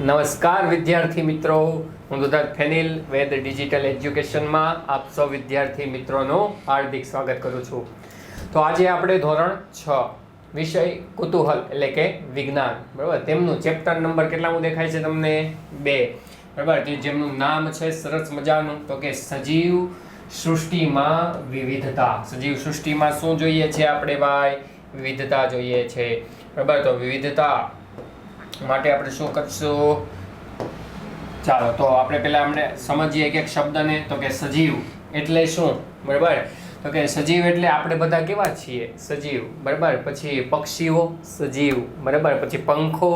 નમસ્કાર વિદ્યાર્થી મિત્રો, હું દુધાત ફેનિલ વેદ ડિજિટલ એજ્યુકેશનમાં આપ સૌ વિદ્યાર્થી મિત્રોનું હાર્દિક સ્વાગત કરું છું. તો આજે આપણે ધોરણ 6 વિષય કુતૂહલ એટલે કે વિજ્ઞાન, બરાબર, તેમનું ચેપ્ટર નંબર કેટલામું દેખાય છે તમને? 2, બરાબર, જેમનું નામ છે સરસ મજાનું તો કે સજીવ સૃષ્ટિમાં વિવિધતા. સજીવ સૃષ્ટિમાં શું જોઈએ છે આપણે ભાઈ? વિવિધતા જોઈએ છે, બરાબર. તો વિવિધતા માટે આપણે શું કરશું? ચાલો તો આપણે પહેલા આપણે સમજીએ એક શબ્દને. તો કે સજીવ એટલે શું, બરાબર? તો કે સજીવ એટલે આપણે બધા કેવા છીએ? સજીવ, બરાબર. પછી પક્ષીઓ સજીવ, બરાબર. પછી પંખો,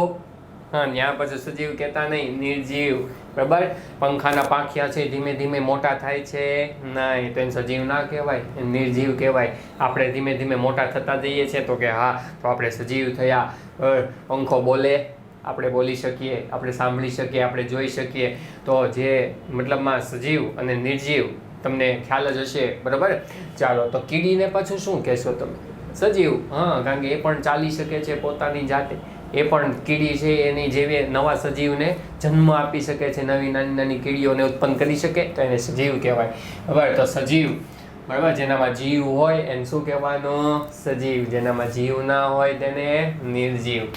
હા, ત્યાં પછી સજીવ કહેતા નહીં, નિર્જીવ, બરાબર. પંખાના પાંખિયા છે ધીમે ધીમે મોટા થાય છે, નહીં, તો એને સજીવ ના કહેવાય, નિર્જીવ કહેવાય. આપણે ધીમે ધીમે મોટા થતા જઈએ છીએ તો કે હા, તો આપણે સજીવ થયા. પંખો બોલે, આપણે બોલી શકીએ, આપણે સાંભળી શકીએ, આપણે જોઈ શકીએ. તો જે મતલબમાં સજીવ અને નિર્જીવ તમને ખ્યાલ જ હશે, બરાબર. ચાલો તો કીડીને પાછું શું કહેશો તમે? સજીવ, હા, કારણ કે એ પણ ચાલી શકે છે પોતાની જાતે. એ પણ કીડી છે એની જેવી નવા સજીવને જન્મ આપી શકે છે, નવી નાની નાની કીડીઓને ઉત્પન્ન કરી શકે, તો એને સજીવ કહેવાય, બરાબર. તો સજીવ, બરાબર, જેનામાં જીવ હોય એને શું કહેવાનું? સજીવ. જેનામાં જીવ ના હોય તેને નિર્જીવ.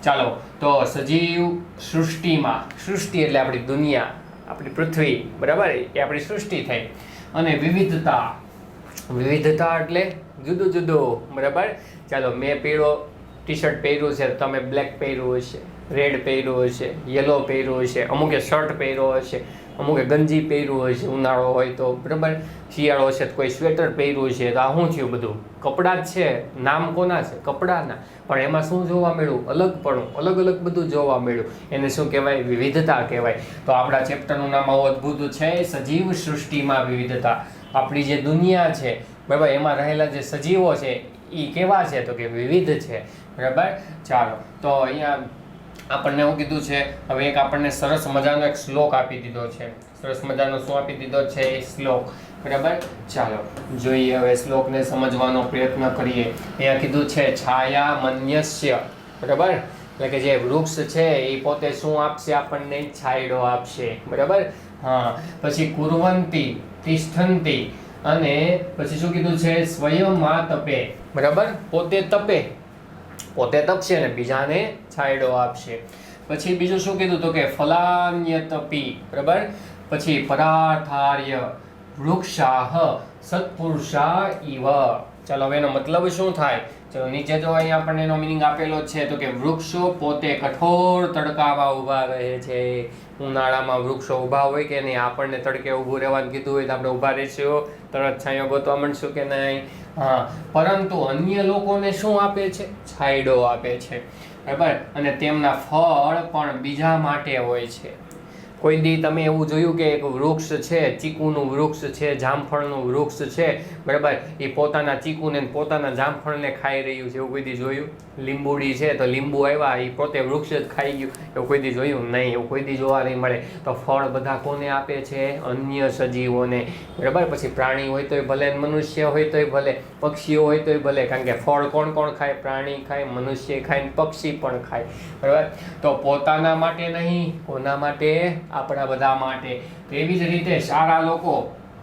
ચાલો તો સજીવ સૃષ્ટિમાં, સૃષ્ટિ એટલે આપણી દુનિયા, આપણી પૃથ્વી, બરાબર, એ આપણી સૃષ્ટિ થઈ. અને વિવિધતા, વિવિધતા એટલે જુદું જુદું, બરાબર. ચાલો મેં પીળો ટી શર્ટ પહેર્યું છે, તમે બ્લેક પહેર્યું હશે, રેડ પહેર્યું હશે, યલો પહેર્યું હશે, અમુકે શર્ટ પહેર્યો હશે, અમુકે ગંજી પહેર્યું હશે ઉનાળો હોય તો, બરાબર. શિયાળો હશે તો કોઈ સ્વેટર પહેર્યું છે. તો આ શું થયું? બધું કપડાં જ છે. નામ કોના છે? કપડાના. પણ એમાં શું જોવા મળ્યું? અલગપણું, અલગ અલગ બધું જોવા મળ્યું. એને શું કહેવાય? વિવિધતા કહેવાય. તો આપણા ચેપ્ટરનું નામ આવું અદ્ભુત છે, સજીવ સૃષ્ટિમાં વિવિધતા. આપણી જે દુનિયા છે, બરાબર, એમાં રહેલા જે સજીવો છે એ કેવા છે? તો કે વિવિધ છે, બરાબર. ચાલો તો અહીંયા આપણને એવું કીધું છે. હવે એક આપણને સરસ મજાનો એક શ્લોક આપી દીધો છે. સરસ મજાનો શું આપી દીધો છે? શ્લોક, બરાબર. ચાલો જોઈએ હવે શ્લોકને સમજવાનો પ્રયત્ન કરીએ. અહીંયા કીધું છે છાયા મન્યસ્ય, બરાબર, એટલે કે જે વૃક્ષ છે એ પોતે શું આપશે આપણને? છાંયડો આપશે, બરાબર. હા, પછી કુર્વંતી તિષ્ઠંતી, અને પછી શું કીધું છે? સ્વયંમાં તપે, બરાબર, પોતે તપે, પોતે તપશે ને બીજાને છાંયડો આપશે. પછી બીજું શું કીધું? તો કે ફલાન્યતપી, બરાબર. પછી પરાથાર્ય વૃક્ષાહ સત્પુરુષા ઇવ. ચાલો હવે એનો મતલબ શું થાય? ચલો નીચે જો અહીંયા આપણને એનો મિનિંગ આપેલો છે. તો કે વૃક્ષો પોતે કઠોર તડકામાં ઊભા રહે છે. ઉનાળામાં વૃક્ષો ઊભા હોય કે નહીં? આપણને તડકે ઊભું રહેવાનું કીધું હોય તો આપણે ઊભા રહીશું, તરત છાંયો ગોતવા માંડશું કે નહીં? હા, પરંતુ અન્ય લોકોને શું આપે છે? છાંયડો આપે છે, બરાબર. અને તેમના ફળ પણ બીજા માટે હોય છે. કોઈ દી તમે એવું જોયું કે એક વૃક્ષ છે, ચીકુનું વૃક્ષ છે, જામફળનું વૃક્ષ છે, બરાબર, એ પોતાના ચીકુને પોતાના જામફળને ખાઈ રહ્યું છે? એવું કોઈ દી જોયું? લીંબુડી છે તો લીંબુ આવ્યા એ પોતે વૃક્ષ જ ખાઈ ગયું, એવું કોઈ દી જોયું? નહીં, એવું કોઈ દી જોવા નહીં મળે. તો ફળ બધા કોને આપે છે? અન્ય સજીવોને, બરાબર. પછી પ્રાણી હોય તોય ભલે, મનુષ્ય હોય તોય ભલે, પક્ષીઓ હોય તોય ભલે, કારણ કે ફળ કોણ કોણ ખાય? પ્રાણી ખાય, મનુષ્ય ખાય, પક્ષી પણ ખાય, બરાબર. તો પોતાના માટે નહીં, કોના માટે? આપણા બધા માટે. એવી જ રીતે સારા લોકો,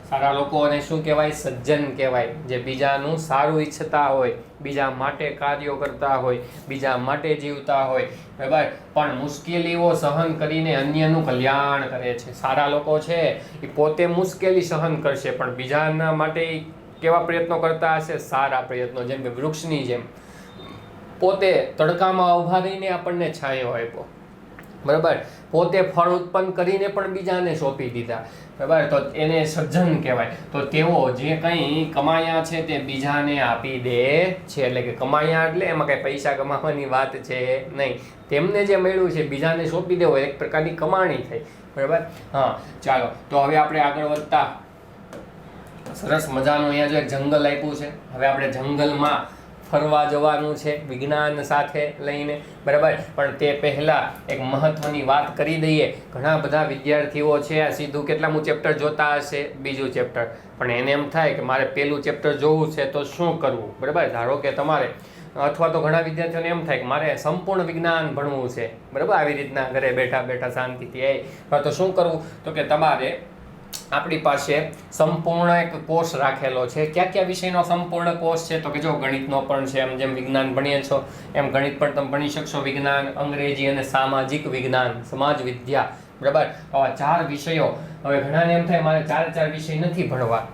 સારા લોકોને શું કહેવાય? સજ્જન કહેવાય. જે બીજાનું સારું ઈચ્છતા હોય, બીજા માટે કાર્યો કરતા હોય, બીજા માટે જીવતા હોય, બરાબર, પણ મુશ્કેલીઓ સહન કરીને અન્યનું કલ્યાણ કરે છે. સારા લોકો છે એ પોતે મુશ્કેલી સહન કરશે પણ બીજાના માટે કેવા પ્રયત્નો કરતા હશે? સારા પ્રયત્નો. જેમ કે વૃક્ષની જેમ પોતે તડકામાં ઊભા રહીને આપણને છાંયો આપ્યો, બરાબર, પોતે ફળ ઉત્પન્ન કરીને પણ બીજાને સોંપી દીધા, બરાબર, તો એને સજ્જન કહેવાય. તો તેઓ જે કંઈ કમાયા છે તે બીજાને આપી દે છે. એટલે કે કમાયા એટલે એમાં કંઈ પૈસા કમાવાની વાત છે નહીં. તેમને જે મળ્યું છે બીજાને સોંપી દેવો, એક પ્રકારની કમાણી થઈ, બરાબર. હા, ચાલો તો હવે આપણે આગળ વધતા. સરસ મજાનું અહીંયા જો એક જંગલ આપ્યું છે. હવે આપણે જંગલમાં ફરવા જવાનું છે વિજ્ઞાન સાથે લઈને, બરાબર. પણ તે પહેલાં એક મહત્વની વાત કરી દઈએ. ઘણા બધા વિદ્યાર્થીઓ છે આ સીધું કેટલામું ચેપ્ટર જોતા હશે? બીજું ચેપ્ટર. પણ એને એમ થાય કે મારે પહેલું ચેપ્ટર જોવું છે તો શું કરવું, બરાબર. ધારો કે તમારે અથવા તો ઘણા વિદ્યાર્થીઓને એમ થાય કે મારે સંપૂર્ણ વિજ્ઞાન ભણવું છે, બરાબર, આવી રીતના ઘરે બેઠા બેઠા શાંતિથી તો શું કરવું, તો કે તમારે આપણી પાસે સંપૂર્ણ એક કોર્સ રાખેલો છે. કયા વિષયનો સંપૂર્ણ કોર્સ છે, તો કે જો ગણિતનો પણ છે, જેમ વિજ્ઞાન ભણીએ છો એમ ગણિત પણ તમે ભણી શકશો, વિજ્ઞાન, અંગ્રેજી અને સામાજિક વિજ્ઞાન, સમાજ વિદ્યા, બરાબર. આવા 4 વિષયો. હવે ઘણાને એમ થાય મારે 4 વિષય નથી ભણવા,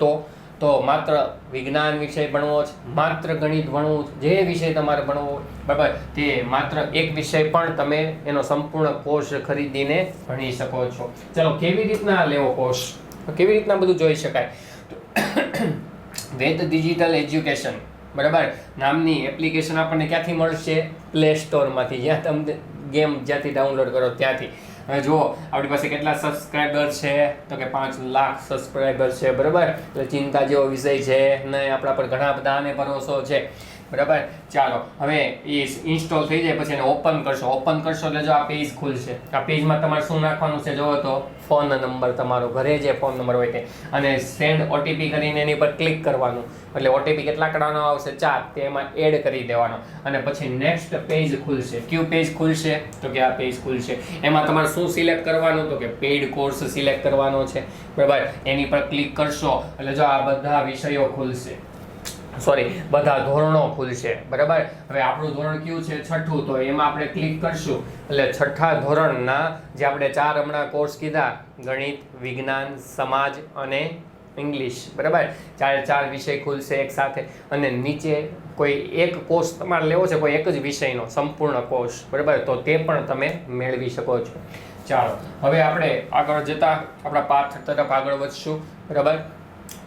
તો માત્ર વિજ્ઞાન વિષય ભણવો છે, માત્ર ગણિત ભણવું, જે વિષય તમારે ભણવો, બરાબર, તે માત્ર એક વિષય પણ તમે એનો સંપૂર્ણ કોર્સ ખરીદીને ભણી શકો છો. ચલો, કેવી રીતના લેવો કોર્સ, કેવી રીતના બધું જોઈ શકાય, વેદ ડિજિટલ એજ્યુકેશન, બરાબર, નામની એપ્લિકેશન આપણને ક્યાંથી મળશે? પ્લે સ્ટોરમાંથી, જ્યાં તમે ગેમ જ્યાંથી ડાઉનલોડ કરો ત્યાંથી. હવે જુઓ આપણી પાસે કેટલા સબસ્ક્રાઈબર છે, તો કે 5 લાખ સબસ્ક્રાઈબર છે, બરાબર. એટલે ચિંતા જેવો વિષય છે નહીં, આપણા પર ઘણા બધાને ભરોસો છે, બરાબર. ચાલો, હવે એ ઇન્સ્ટોલ થઈ જાય પછી એને ઓપન કરશો એટલે જો આ પેજ ખુલશે. આ પેજમાં તમારે શું નાખવાનું છે જુઓ તો, ફોન નંબર, તમારો ઘરે જે ફોન નંબર હોય તે, અને સેન્ડ ઓટીપી કરીને એની પર ક્લિક કરવાનું. એટલે ઓટીપી કેટલા કરવાનો આવશે? 4, તેમાં એડ કરી દેવાનો, અને પછી નેક્સ્ટ પેજ ખુલશે. કયું પેજ ખુલશે? તો કે આ પેજ ખુલશે. એમાં તમારે શું સિલેક્ટ કરવાનું? તો કે પેઇડ કોર્સ સિલેક્ટ કરવાનો છે, બરાબર. એની પર ક્લિક કરશો એટલે જો આ બધા વિષયો ખુલશે, બધા ધોરણો ખુલશે, બરાબર. હવે આપણું ધોરણ કયું છે? 6થું. તો એમાં આપણે ક્લિક કરશું એટલે 6થા ધોરણના જે આપણે 4 હમણાં કોર્સ કીધા, ગણિત, વિજ્ઞાન, સમાજ અને ઇંગ્લિશ, બરાબર, 4 વિષય ખુલશે એક સાથે. અને નીચે કોઈ એક કોર્સ તમારે લેવો છે, કોઈ એક જ વિષયનો સંપૂર્ણ કોર્સ, બરાબર, તો તે પણ તમે મેળવી શકો છો. ચાલો, હવે આપણે આગળ જતા આપણા પાઠ તરફ આગળ વધશું, બરાબર.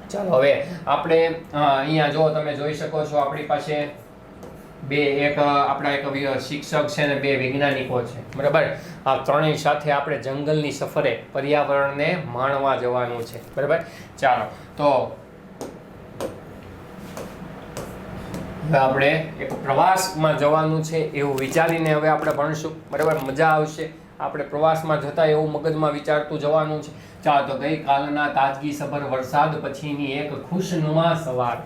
ચાલો, હવે આપણે અહીંયા જો તમે જોઈ શકો છો આપણી પાસે આપણા એક શિક્ષક છે ને 2 વૈજ્ઞાનિકો છે, બરાબર. આ ત્રણેય સાથે આપણે જંગલની સફરે પર્યાવરણને માણવા જવાનું છે, બરાબર. ચાલો, તો હવે આપણે એક પ્રવાસમાં જવાનું છે એવું વિચારીને હવે આપણે ભણશું, બરાબર. મજા આવશે. આપણે પ્રવાસમાં જતા એવું મગજમાં વિચારતું જવાનું છે. ચાલો, તો ગઈકાલના તાજગીસભર વરસાદ પછીની એક ખુશનુમા સવાર.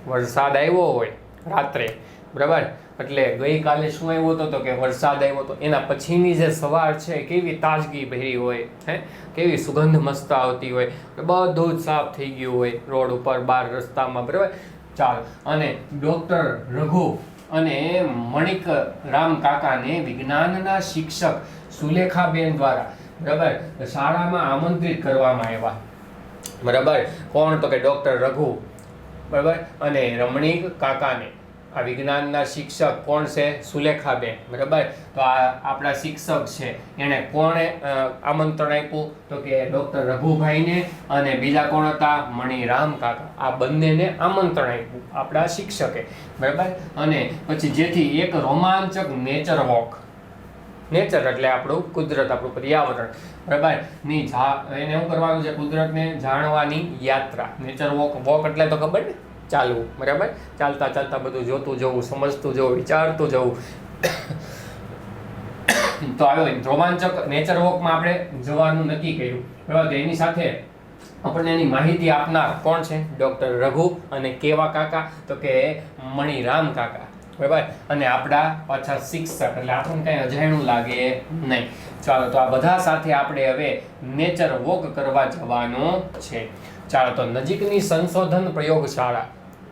વરસાદ આવ્યો હોય રાત્રે, બરાબર, એટલે ગઈકાલે શું આવ્યો હતો? તો કે વરસાદ આવ્યો હતો. એના પછીની જે સવાર છે કેવી તાજગી ભરી હોય, કેવી સુગંધ મસ્ત આવતી હોય, બધું જ સાફ થઈ ગયું હોય રોડ ઉપર, બહાર રસ્તામાં, બરાબર. ચાલો, અને ડૉક્ટર રઘુ અને મણિક રામ કાકાને વિજ્ઞાનના શિક્ષક સુલેખાબેન દ્વારા, બરાબર, શાળામાં આમંત્રિત કરવામાં આવ્યા, બરાબર. કોણ? તો કે ડૉક્ટર રઘુ, બરાબર, અને રમણીક કાકાને. આ વિજ્ઞાનના શિક્ષક કોણ છે? સુલેખાબેન, બરાબર. તો આ આપણા શિક્ષક છે, એણે કોણે આમંત્રણ આપ્યું? તો કે ડૉક્ટર રઘુભાઈને, અને બીજા કોણ હતા? મણિરામ કાકા. આ બંનેને આમંત્રણ આપ્યું આપણા શિક્ષકે, બરાબર. અને પછી જેથી એક રોમાંચક નેચર વોક, નેચર એટલે આપણું કુદરત, આપણું પર્યાવરણ, બરાબર, ની એને શું કરવાનું છે? કુદરતને જાણવાની યાત્રા. નેચર વોક એટલે તો ખબર ને, ચાલવું, બરાબર. ચાલતા ચાલતા બધું જોતું જવું, સમજતું જવું, વિચારતું જવું. તો આવ્યો રોમાંચક નેચર વોકમાં આપણે જવાનું નક્કી કર્યું, બરાબર. એની સાથે આપણને એની માહિતી આપનાર કોણ છે? ડૉક્ટર રઘુ, અને કેવા કાકા? તો કે મણિરામ કાકા, બરાબર. અને આપણા પાછા શિક્ષક, એટલે આપણને કંઈ અજાણ્યું લાગે નહીં. ચાલો, તો આ બધા સાથે આપણે હવે નેચર વોક કરવા જવાનું છે. ચાલો, તો નજીકની સંશોધન પ્રયોગશાળા,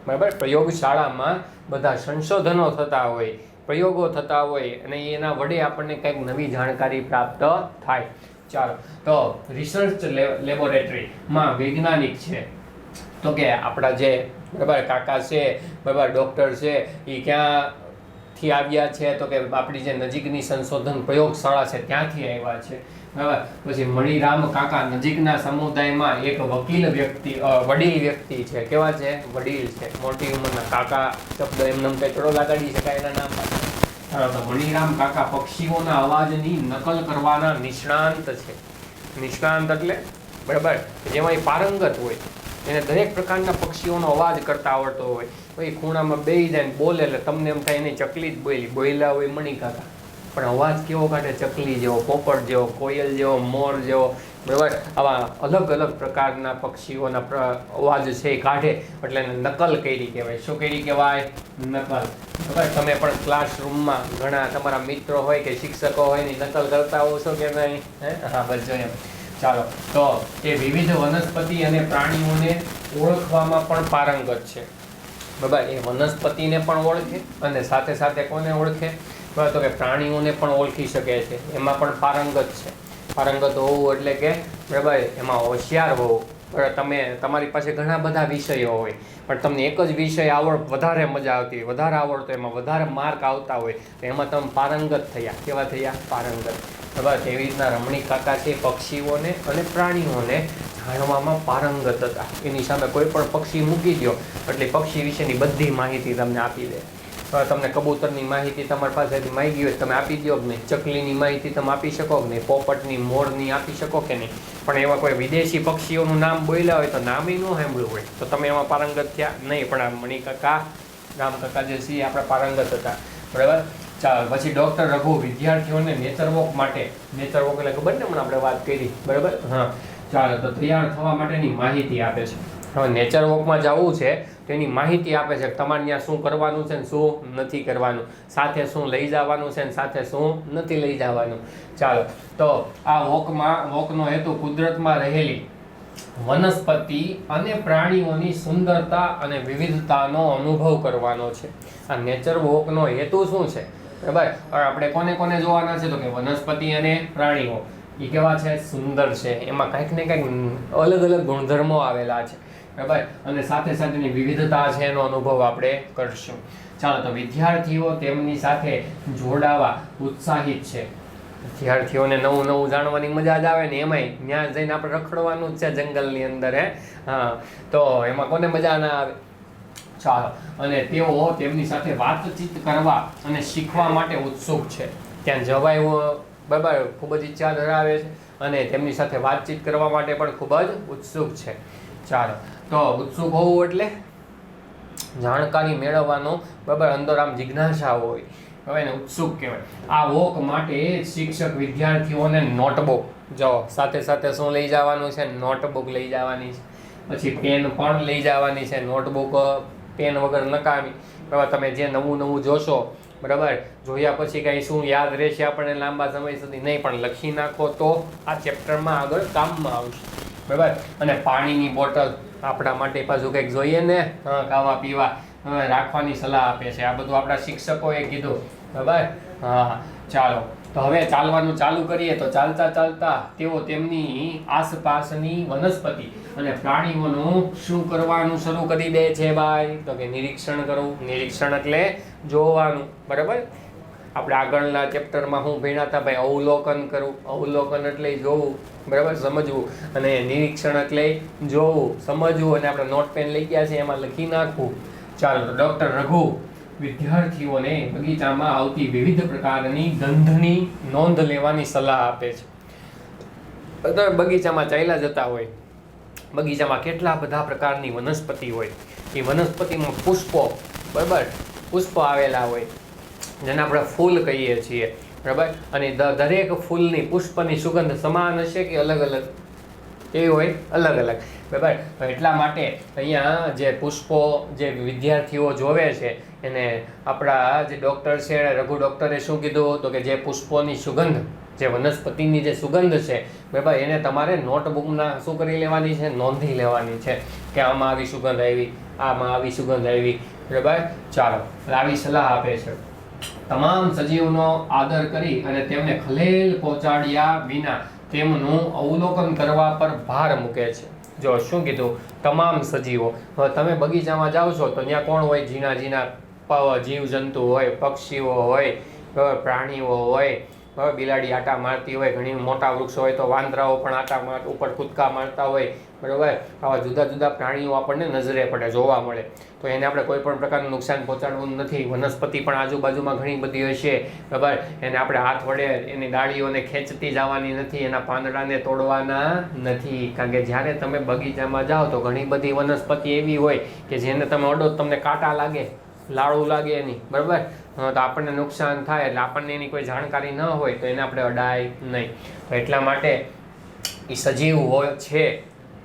બરાબર. પ્રયોગશાળામાં બધા સંશોધનો થતા હોય, પ્રયોગો થતા હોય, અને એના વડે આપણને કંઈક નવી જાણકારી પ્રાપ્ત થાય. ચાલો, તો રિસર્ચ લેબોરેટરીમાં વૈજ્ઞાનિક છે, તો કે આપણા જે, બરાબર, કાકા છે, બરાબર, ડૉક્ટર છે, એ ક્યાંથી આવ્યા છે? તો કે આપણી જે નજીકની સંશોધન પ્રયોગશાળા છે ત્યાંથી આવ્યા છે, બરાબર. પછી મણિરામ કાકા નજીકના સમુદાયમાં એક વડીલ વ્યક્તિ છે. કેવા છે? વડીલ છે, મોટી ઉંમરના. કાકા શબ્દ એમને પેટ્રોલ લગાડી શકાય એના નામ પર. તો મણિરામ કાકા પક્ષીઓના અવાજની નકલ કરવાના નિષ્ણાંત છે. નિષ્ણાંત એટલે, બરાબર, જેમાં એ પારંગત હોય, એને દરેક પ્રકારના પક્ષીઓનો અવાજ કરતા આવડતો હોય. પછી ખૂણામાં બેસી જાય ને બોલે એટલે તમને એમ થાય એની ચકલી જ બોલ્યા હોય મણિ કાકા, પણ અવાજ કેવો કાઢે? ચકલી જેવો, પોપટ જેવો, કોયલ જેવો, મોર જેવો, બરાબર. આવા અલગ અલગ પ્રકારના પક્ષીઓના અવાજ છે એ કાઢે એટલે એને નકલ કરી કહેવાય. શું કરી કહેવાય? નકલ. બરાબર. તમે પણ ક્લાસરૂમમાં ઘણા તમારા મિત્રો હોય કે શિક્ષકો હોય ની નકલ કરતા હોવ છો કે નહીં? હા, બસ જો એમ. ચાલો, તો એ વિવિધ વનસ્પતિ અને પ્રાણીઓને ઓળખવામાં પણ પારંગત છે. બરાબર. એ વનસ્પતિને પણ ઓળખે અને સાથે સાથે કોને ઓળખે? બરાબર. તો કે પ્રાણીઓને પણ ઓળખી શકે છે. એમાં પણ પારંગત છે. પારંગત હોવું એટલે કે બરાબર એમાં હોશિયાર હોવું. બરાબર. તમારી પાસે ઘણા બધા વિષયો હોય પણ તમને એક જ વિષય વધારે મજા આવતી હોય, વધારે આવડતો, એમાં વધારે માર્ક આવતા હોય તો એમાં તમે પારંગત થયા. કેવા થયા? પારંગત. બરાબર. તેવી રીતના રમણીક કાકા છે પક્ષીઓને અને પ્રાણીઓને જાણવામાં પારંગત હતા. એની સામે કોઈ પણ પક્ષી મૂકી દો એટલે પક્ષી વિશેની બધી માહિતી તમને આપી દે. તમને કબૂતરની માહિતી તમારી પાસેથી માંગી હોય તમે આપી દો કે નહીં? ચકલીની માહિતી તમે આપી શકો કે નહીં? પોપટની, મોરની આપી શકો કે નહીં? પણ એવા કોઈ વિદેશી પક્ષીઓનું નામ બોલ્યા હોય તો નામ ન સાંભળ્યું હોય તો તમે એમાં પારંગત થયા નહીં. પણ આ મણિકાકા, રામકાકા જે છે એ આપણા પારંગત હતા. બરાબર. ચાલો, પછી ડૉક્ટર રઘુ વિદ્યાર્થીઓને નેચર વોક માટે, નેચર વોક એટલે ખબર ને હમણાં આપણે વાત કરી, બરાબર. હા, ચાલો, તો તૈયાર થવા માટેની માહિતી આપે છે. હવે નેચર વોકમાં જવું છે તો એની માહિતી આપે છે કે તમારે ત્યાં શું કરવાનું છે ને શું નથી કરવાનું, સાથે શું લઈ જવાનું છે ને સાથે શું નથી લઈ જવાનું. ચાલો, તો આ વોકનો હેતુ કુદરતમાં રહેલી વનસ્પતિ અને પ્રાણીઓની સુંદરતા અને વિવિધતાનો અનુભવ કરવાનો છે. આ નેચર વોકનો હેતુ શું છે? બરાબર. આપણે કોને કોને જોવાના છે? તો કે વનસ્પતિ અને પ્રાણીઓ. એ કેવા છે? સુંદર છે. એમાં કંઈક ને કંઈક અલગ અલગ ગુણધર્મો આવેલા છે. બરાબર. અને સાથે સાથેની વિવિધતા છે એનો અનુભવ આપણે કરશું. ચાલો, તો વિદ્યાર્થીઓ તેમની સાથે જોડાવા ઉત્સાહિત છે. વિદ્યાર્થીઓને નવું નવું જાણવાની મજા જ આવે ને એમાંય ત્યાં જઈને આપણે રખડવાનું જ છે જંગલની અંદર. હા, તો એમાં કોને મજા ના આવે? ચાલો, અને તેઓ તેમની સાથે વાતચીત કરવા અને શીખવા માટે ઉત્સુક છે. ત્યાં જવાય બરાબર ખૂબ જ ઈચ્છા ધરાવે છે અને તેમની સાથે વાતચીત કરવા માટે પણ ખૂબ જ ઉત્સુક છે. ચાલો, તો ઉત્સુક હોવું એટલે જાણકારી મેળવવાનો બરાબર અંદર આમ જિજ્ઞાસા હોય, હવે એને ઉત્સુક કહેવાય. આ વોક માટે શિક્ષક વિદ્યાર્થીઓને નોટબુક, જો સાથે સાથે શું લઈ જવાનું છે? નોટબુક લઈ જવાની છે. પછી પેન પણ લઈ જવાની છે. નોટબુક પેન વગર નકામી. બરાબર. તમે જે નવું નવું જોશો બરાબર જોયા પછી કાંઈ શું યાદ રહેશે આપણને લાંબા સમય સુધી? નહીં, પણ લખી નાખો તો આ ચેપ્ટરમાં આગળ કામમાં આવશે. બરાબર. અને પાણીની બોટલ આપણા માટે પાછું કંઈક જોઈએ ને, ખાવા પીવા રાખવાની સલાહ આપે છે. આ બધું આપણા શિક્ષકોએ કીધું. બરાબર. હા, ચાલો, તો હવે ચાલવાનું ચાલુ કરીએ. તો ચાલતા ચાલતા તેઓ તેમની આસપાસની વનસ્પતિ અને પ્રાણીઓનું શું કરવાનું શરૂ કરી દે છે ભાઈ? તો કે નિરીક્ષણ કરવું. નિરીક્ષણ એટલે જોવાનું. બરાબર. આપણે આગળના ચેપ્ટરમાં હું ભણ્યા હતા ભાઈ? અવલોકન કરવું. અવલોકન એટલે જોવું, બરાબર, સમજવું. અને નિરીક્ષણ એટલે જોવું, સમજવું. અને આપણે નોટ પેન લઈ ગયા છે એમાં લખી નાખવું. ચાલો, તો ડૉક્ટર રઘુ વિદ્યાર્થીઓને બગીચામાં આવતી વિવિધ પ્રકારની ગંધની નોંધ લેવાની સલાહ આપે છે. બગીચામાં ચાલ્યા જતા હોય, બગીચામાં કેટલા બધા પ્રકારની વનસ્પતિ હોય. એ વનસ્પતિમાં પુષ્પો, બરાબર, પુષ્પ આવેલા હોય જેને આપણે ફૂલ કહીએ છીએ. બરાબર. અને દરેક ફૂલની પુષ્પની સુગંધ સમાન હશે કે અલગ અલગ? કેવી હોય? અલગ અલગ. બરાબર. એટલા માટે અહીંયા જે પુષ્પો જે વિદ્યાર્થીઓ જોવે છે એને આપણા જે ડૉક્ટર છે રઘુ ડૉક્ટરે શું કીધું? તો કે જે પુષ્પોની સુગંધ, જે વનસ્પતિની જે સુગંધ છે બરાબર એને તમારે નોટબુકમાં શું કરી લેવાની છે? નોંધી લેવાની છે કે આમાં આવી સુગંધ આવી, આમાં આવી સુગંધ આવી. બરાબર. ચાલો, આવી સલાહ આપે છે. તમામ સજીવનો આદર કરી અને તેમને ખલેલ પહોંચાડ્યા વિના તેમનું અવલોકન કરવા પર ભાર મૂકે છે. જો શું કીધું? તમામ સજીવો. હવે તમે બગીચામાં જાઓ છો તો ત્યાં કોણ હોય? ઝીણા ઝીણા જીવજંતુ હોય, પક્ષીઓ હોય, પ્રાણીઓ હોય, બરાબર, બિલાડી આટા મારતી હોય, ઘણી મોટા વૃક્ષો હોય તો વાંદરાઓ પણ આટા ઉપર કૂદકા મારતા હોય. બરાબર. આવા જુદા જુદા પ્રાણીઓ આપણને નજરે પડે, જોવા મળે. તો એને આપણે કોઈ પણ પ્રકારનું નુકસાન પહોંચાડવું નથી. વનસ્પતિ પણ આજુબાજુમાં ઘણી બધી હશે. બરાબર. એને આપણે હાથ વડે એની ડાળીઓને ખેંચતી જવાની નથી, એના પાંદડાને તોડવાના નથી. કારણ કે જ્યારે તમે બગીચામાં જાઓ તો ઘણી બધી વનસ્પતિ એવી હોય કે જેને તમે અડો તમને કાંટા લાગે, લાળું લાગે એની. બરાબર. તો આપણને નુકસાન થાય એટલે આપણને એની કોઈ જાણકારી ન હોય તો એને આપણે અડાય નહીં. તો એટલા માટે એ સજીવ હોય છે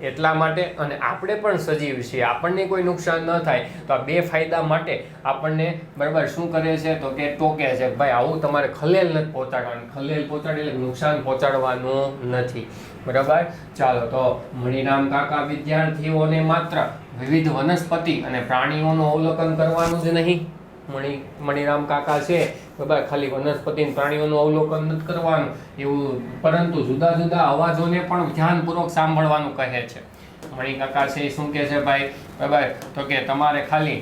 એટલા માટે, અને આપણે પણ સજીવ છીએ, આપણને કોઈ નુકસાન ન થાય તો આ બે ફાયદા માટે આપણને બરાબર શું કરે છે તો કે ટોકે છે કે ભાઈ આવું તમારે ખલેલ નથી પહોંચાડવાનું, ખલેલ પહોંચાડે એટલે નુકસાન પહોંચાડવાનું નથી. બરાબર. ચાલો તો મણિરામ કાકા વિદ્યાર્થીઓને માત્ર વિવિધ વનસ્પતિ અને પ્રાણીઓનું અવલોકન કરવાનું જ નહીં. મણિરામ કાકા છે બરાબર, ખાલી વનસ્પતિ અને પ્રાણીઓનું અવલોકન નથી કરવાનું એવું, પરંતુ જુદા જુદા અવાજોને પણ ધ્યાનપૂર્વક સાંભળવાનું કહે છે. મણિ કાકા છે એ શું કહે છે ભાઈ બરાબર, તો કે તમારે ખાલી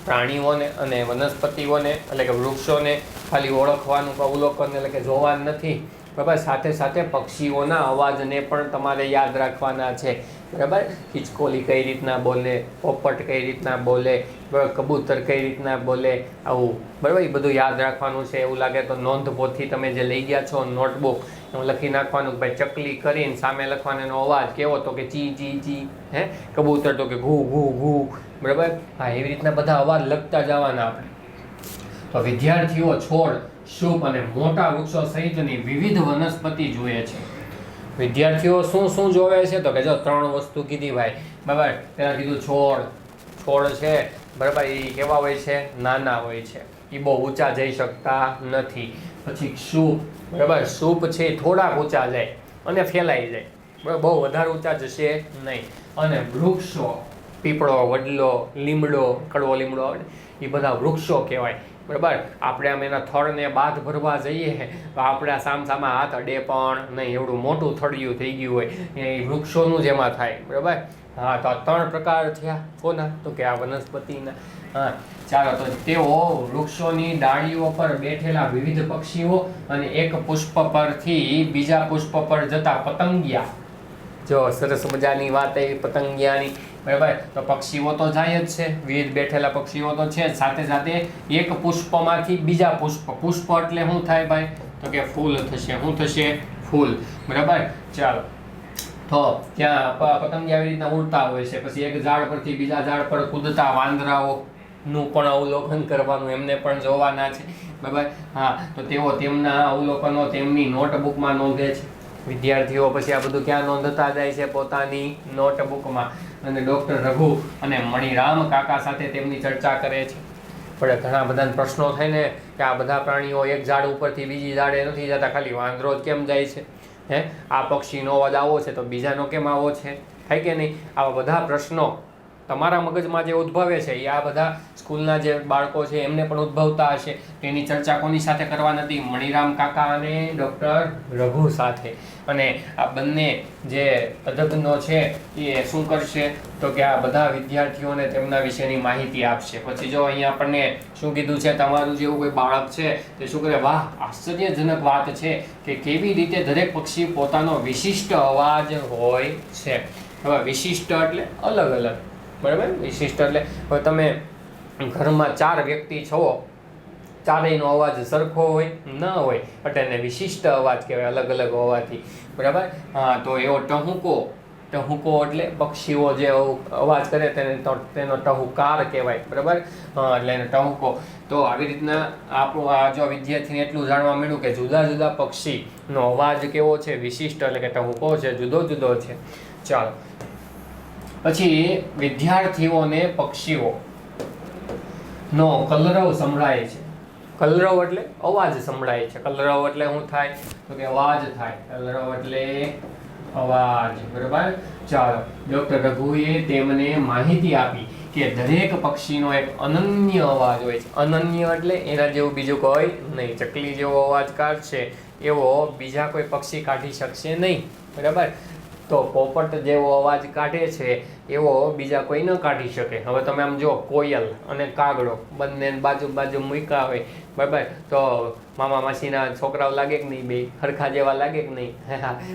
પ્રાણીઓને અને વનસ્પતિઓને એટલે કે વૃક્ષોને ખાલી ઓળખવાનું અવલોકન એટલે કે જોવાનું નથી બરાબર, સાથે સાથે પક્ષીઓના અવાજને પણ તમારે યાદ રાખવાના છે. બરાબર. ખિચકોલી કઈ રીતના બોલે, પોપટ કઈ રીતના બોલે, બરાબર, કબૂતર કઈ રીતના બોલે, આવું બરાબર એ બધું યાદ રાખવાનું છે. એવું લાગે તો નોંધ પોથી તમે જે લઈ ગયા છો નોટબુક એમાં લખી નાખવાનું ભાઈ ચકલી કરીને સામે લખવાનો એનો અવાજ કેવો તો કે ચી ચી ચી, હે કબૂતર તો કે ઘૂ ઘૂ ઘૂ. બરાબર. હા, એવી રીતના બધા અવાજ લખતા જવાના આપણે. તો વિદ્યાર્થીઓ છોડ, શુભ અને મોટા વૃક્ષો સહિતની વિવિધ વનસ્પતિ જોઈએ છે. વિદ્યાર્થીઓ શું શું જોવે છે તો કે જો 3 વસ્તુ કીધી ભાઈ બરાબર. પહેલા કીધું છોડ છે બરાબર, એ કેવા હોય છે? નાના હોય છે, એ બહુ ઊંચા જઈ શકતા નથી. પછી શુભ બરાબર, શુભ છે થોડાક ઊંચા જાય અને ફેલાઈ જાય બરાબર, બહુ વધારે ઊંચા જશે નહીં. અને વૃક્ષો, પીપળો, વડલો, લીમડો, કડવો લીમડો, એ બધા વૃક્ષો કહેવાય. બરાબર. આપણે આમ એના થડને બાદ ભરવા જઈએ તો આપણે સામસામા હાથ અડે પણ નહીં, એવડું મોટું થડિયું થઈ ગયું હોય એ વૃક્ષોનું જ એમાં થાય. બરાબર. હા, તો 3 પ્રકાર થયા કોના તો કે આ વનસ્પતિના. હા, ચાલો તો તેઓ વૃક્ષોની ડાળીઓ પર બેઠેલા વિવિધ પક્ષીઓ અને એક પુષ્પ પરથી બીજા પુષ્પ પર જતા પતંગિયા. જો સરસ મજાની વાત એ પતંગિયાની. બરાબર. તો પક્ષીઓ તો જાય જ છે, વિવિધ બેઠેલા પક્ષીઓ તો છે, સાથે સાથે એક પુષ્પમાંથી બીજા પુષ્પ એટલે શું થાય ભાઈ તો કે ફૂલ થશે. શું થશે? ફૂલ. બરાબર. ચાલો તો ત્યાં પતંગિયા આવી રીતના ઉડતા હોય છે, પછી એક ઝાડ પરથી બીજા ઝાડ પર કૂદતા વાંદરાઓનું પણ અવલોકન કરવાનું, એમને પણ જોવાના છે. બરાબર. હા, તો તેઓ તેમના અવલોકનો તેમની નોટબુકમાં નોંધે છે. વિદ્યાર્થીઓ પછી આ બધું ક્યાં નોંધતા જાય છે? પોતાની નોટબુકમાં. અને ડૉક્ટર રઘુ અને મણિરામ કાકા સાથે તેમની ચર્ચા કરે છે. પણ ઘણા બધા પ્રશ્નો થાય ને કે આ બધા પ્રાણીઓ એક ઝાડ ઉપરથી બીજી ઝાડે નથી જતા, ખાલી વાંદરો જ કેમ જાય છે? હે, આ પક્ષીનો અવાજ આવો છે તો બીજાનો કેમ આવો છે? થાય કે નહીં? આવા બધા પ્રશ્નો તમારા મગજમાં જે ઉદ્ભવે છે એ આ બધા સ્કૂલના જે બાળકો છે એમને પણ ઉદ્ભવતા હશે. તેની ચર્ચા કોની સાથે કરવા નથી? મણિરામ કાકા અને ડૉક્ટર રઘુ સાથે. અને આ બંને જે તજજ્ઞો છે એ શું કરશે તો કે આ બધા વિદ્યાર્થીઓને તેમના વિશેની માહિતી આપશે. પછી જો અહીંયા આપણને શું કીધું છે, તમારું જેવું કોઈ બાળક છે તે શું કરે, વાહ આશ્ચર્યજનક વાત છે કે કેવી રીતે દરેક પક્ષી પોતાનો વિશિષ્ટ અવાજ હોય છે. હવે વિશિષ્ટ એટલે અલગ અલગ. બરાબર. વિશિષ્ટ એટલે હવે તમે ઘરમાં 4 વ્યક્તિ છો, ચારેયનો અવાજ સરખો હોય ન હોય એટલે એને વિશિષ્ટ અવાજ કહેવાય, અલગ અલગ હોવાથી. બરાબર. હા, તો એવો ટહુકો એટલે પક્ષીઓ જે અવાજ કરે તેનો ટહુકાર કહેવાય. બરાબર. હા, એટલે એને ટહુકો. તો આવી રીતના આપણું આ જો વિદ્યાર્થીને એટલું જાણવા મળ્યું કે જુદા જુદા પક્ષીનો અવાજ કેવો છે? વિશિષ્ટ એટલે કે ટહુકો છે, જુદો જુદો છે. ચાલો પછી વિદ્યાર્થીઓને પક્ષીઓ નો કલરવ સંભળાય છે. કલરવ એટલે અવાજ સંભળાય છે. કલરવ એટલે શું થાય તો કે અવાજ થાય. કલરવ એટલે અવાજ. બરાબર. ચાલો, ડૉક્ટર રઘુએ તેમને માહિતી આપી કે દરેક પક્ષીનો એક અનન્ય અવાજ હોય છે. અનન્ય એટલે એના જેવું બીજું કોઈ નહીં. ચકલી જેવો અવાજ કાઢશે એવો બીજા કોઈ પક્ષી કાઢી શકશે નહીં. બરાબર. તો પોપટ જેવો અવાજ કાઢે છે એવો બીજા કોઈ ન કાઢી શકે. હવે તમે આમ જો કોયલ અને કાગડો બંને બાજુ મૂક્યા હોય બરાબર, તો મામા માસીના છોકરાઓ લાગે કે નહીં? બે હરખા જેવા લાગે કે નહીં?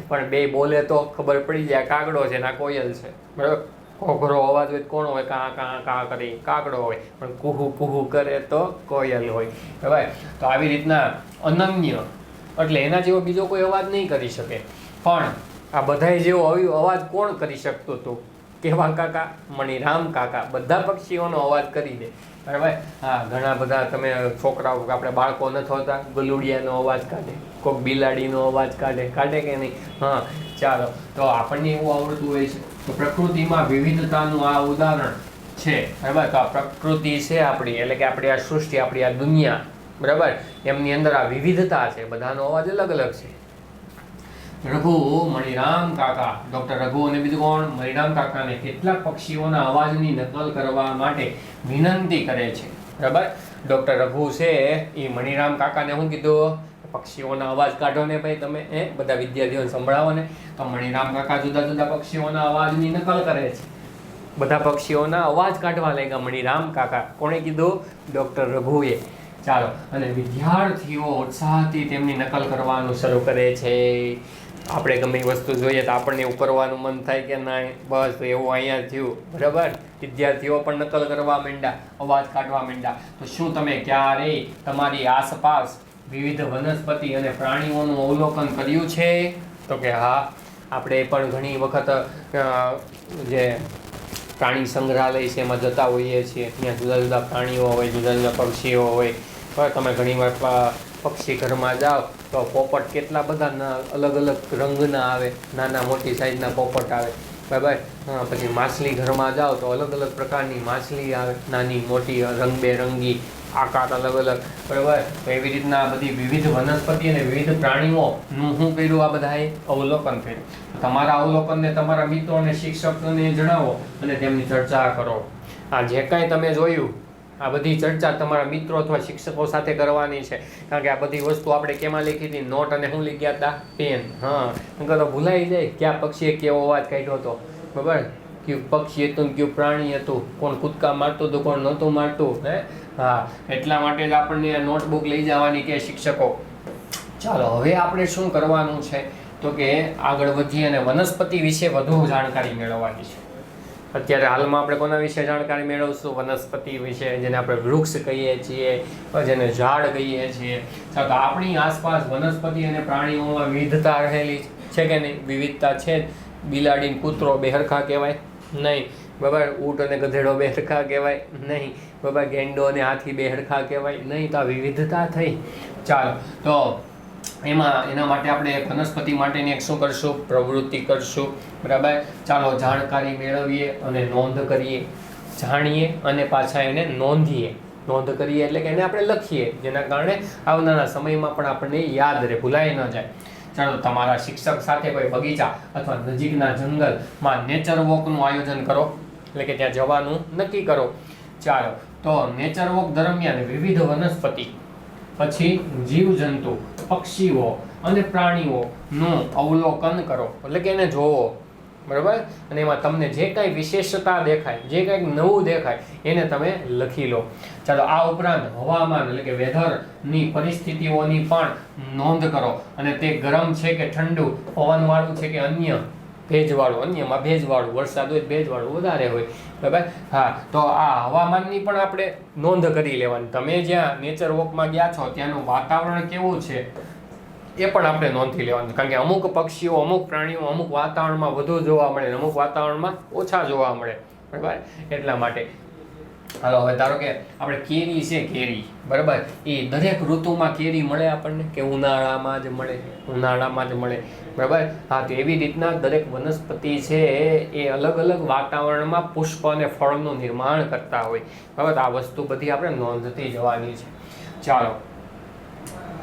પણ બે બોલે તો ખબર પડી જાય કાગડો છે ને આ કોયલ છે. બરાબર. ઘોઘરો અવાજ હોય કોણ હોય? કાં કાં કાં કરી કાગડો હોય, પણ કુહુ કુહુ કરે તો કોયલ હોય. બરાબર. તો આવી રીતના અનન્ય એટલે એના જેવો બીજો કોઈ અવાજ નહીં કરી શકે. પણ આ બધાય જેવો અવાજ કોણ કરી શકતું હતું? કેવા કાકા? મણિરામ કાકા. બધા પક્ષીઓનો અવાજ કરી દે. બરાબર. હા, ઘણા બધા તમે છોકરાઓ આપણે બાળકો નથી હોતા, ગલુડિયાનો અવાજ કાઢે, કોઈક બિલાડીનો અવાજ કાઢે કે નહીં? હા, ચાલો. તો આપણને એવું આવડતું હોય છે. તો પ્રકૃતિમાં વિવિધતાનું આ ઉદાહરણ છે. બરાબર. તો આ પ્રકૃતિ છે આપણી, એટલે કે આપણી આ સૃષ્ટિ, આપણી આ દુનિયા, બરાબર, એમની અંદર આ વિવિધતા છે. બધાનો અવાજ અલગ અલગ છે. રઘુ મણિરામ કાકા, ડોક્ટર રઘુ અને બીજું કોણ? મણિરામ કાકાને કેટલાક પક્ષીઓના અવાજની નકલ કરવા માટે વિનંતી કરે છે. બરાબર. ડોક્ટર રઘુ છે એ મણિરામ કાકાને શું કીધું? પક્ષીઓના અવાજ કાઢો ને ભાઈ તમે, બધા વિદ્યાર્થીઓને સંભળાવો ને. તો મણિરામ કાકા જુદા જુદા પક્ષીઓના અવાજની નકલ કરે છે. બધા પક્ષીઓના અવાજ કાઢવા લાગ્યા મણિરામ કાકા. કોણે કીધું? ડોક્ટર રઘુએ. ચાલો. અને વિદ્યાર્થીઓ ઉત્સાહથી તેમની નકલ કરવાનું શરૂ કરે છે. આપણે ગમે એ વસ્તુ જોઈએ તો આપણને એવું કરવાનું મન થાય કે નહીં? બસ એવું અહીંયા થયું. બરાબર. વિદ્યાર્થીઓ પણ નકલ કરવા માંડ્યા, અવાજ કાઢવા માંડ્યા. તો શું તમે ક્યારેય તમારી આસપાસ વિવિધ વનસ્પતિ અને પ્રાણીઓનું અવલોકન કર્યું છે? તો કે હા, આપણે પણ ઘણી વખત જે પ્રાણી સંગ્રહાલય છે એમાં જતા હોઈએ છીએ. ત્યાં જુદા જુદા પ્રાણીઓ હોય, જુદા જુદા પક્ષીઓ હોય. પણ તમે ઘણીવાર પક્ષી ઘરમાં જાઓ તો પોપટ કેટલા બધા અલગ અલગ રંગના આવે, નાના મોટી સાઈઝના પોપટ આવે. બરાબર. પછી માછલી ઘરમાં જાઓ તો અલગ અલગ પ્રકારની માછલી આવે, નાની મોટી, રંગબેરંગી, આકાર અલગ અલગ. બરાબર. તો એવી રીતના બધી વિવિધ વનસ્પતિ અને વિવિધ પ્રાણીઓનું શું કર્યું? આ બધાએ અવલોકન કર્યું. તમારા અવલોકનને તમારા મિત્રો અને શિક્ષકોને જણાવો અને તેમની ચર્ચા કરો. આ જે કાંઈ તમે જોયું, આ બધી ચર્ચા તમારા મિત્રો અથવા શિક્ષકો સાથે કરવાની છે. કારણ કે આ બધી વસ્તુ આપણે કેમાં લીખી હતી? નોટ અને શું લઈ ગયા હતા? પેન. હા, નકર તો ભૂલાઈ જાય ક્યાં પક્ષીએ કેવો અવાજ કાઢ્યો હતો. બરાબર. કયું પક્ષી હતું, કયું પ્રાણી હતું, કોણ કૂદકા મારતું હતું, કોણ નહોતું મારતું. હા, એટલા માટે જ આપણને નોટબુક લઈ જવાની કે શિક્ષકો. ચાલો, હવે આપણે શું કરવાનું છે? તો કે આગળ વધીએ અને વનસ્પતિ વિશે વધુ જાણકારી મેળવવાની છે. અત્યારે હાલમાં આપણે કોના વિશે જાણકારી મેળવશું? વનસ્પતિ વિશે, જેને આપણે વૃક્ષ કહીએ છીએ, જેને ઝાડ કહીએ છીએ. તો આપણી આસપાસ વનસ્પતિ અને પ્રાણીઓમાં વિવિધતા રહેલી છે કે નહીં? વિવિધતા છે. બિલાડી ને કૂતરો બે હરખા કહેવાય નહીં. બરાબર. ઊંટ અને ગધેડો બે હરખા કહેવાય નહીં. બરાબર. ગેંડો અને હાથી બે હરખા કહેવાય નહીં. તો આ વિવિધતા થઈ. ચાલો, તો એના માટે આપણે વનસ્પતિ માટેની એક શું કરશું? પ્રવૃત્તિ કરશું. બરાબર. ચાલો, જાણકારી મેળવીએ અને નોંધ કરીએ. જાણીએ અને પાછા એને નોંધીએ. નોંધ કરીએ એટલે કે એને આપણે લખીએ, જેના કારણે આવનારા સમયમાં પણ આપણને યાદ રહે, ભૂલાઈ ન જાય. ચાલો, તમારા શિક્ષક સાથે કોઈ બગીચા અથવા નજીકના જંગલમાં નેચર વોકનું આયોજન કરો, એટલે કે ત્યાં જવાનું નક્કી કરો. ચાલો, તો નેચર વોક દરમિયાન વિવિધ વનસ્પતિ, પછી જીવજંતુ, પક્ષીઓ અને પ્રાણીઓનું અવલોકન કરો, એટલે કે એને જોવો. બરાબર. અને એમાં તમને જે કાંઈ વિશેષતા દેખાય, જે કાંઈક નવું દેખાય, એને તમે લખી લો. ચાલો, આ ઉપરાંત હવામાન એટલે કે વેધરની પરિસ્થિતિઓની પણ નોંધ કરો. અને તે ગરમ છે કે ઠંડુ, પવનવાળું છે કે અન્ય ભેજવાળું. અન્યમાં ભેજવાળું, વરસાદ હોય ભેજવાળું વધારે હોય. બરાબર. હા, તો આ હવામાનની પણ આપણે નોંધ કરી લેવાની. તમે જ્યાં નેચર વોકમાં ગયા છો ત્યાંનું વાતાવરણ કેવું છે એ પણ આપણે નોંધી લેવાનું. કારણ કે અમુક પક્ષીઓ, અમુક પ્રાણીઓ અમુક વાતાવરણમાં વધુ જોવા મળે, અમુક વાતાવરણમાં ઓછા જોવા મળે. બરાબર. એટલા માટે હાલો, હવે ધારો કે આપણે કેરી છે, કેરી. બરાબર. એ દરેક ઋતુમાં કેરી મળે આપણને કે ઉનાળામાં જ મળે? ઉનાળામાં જ મળે. બરાબર. હા, તો એવી રીતના દરેક વનસ્પતિ છે એ અલગ અલગ વાતાવરણમાં પુષ્પ અને ફળનું નિર્માણ કરતા હોય. બરાબર. આ વસ્તુ બધી આપણે નોંધતી જવાની છે. ચાલો,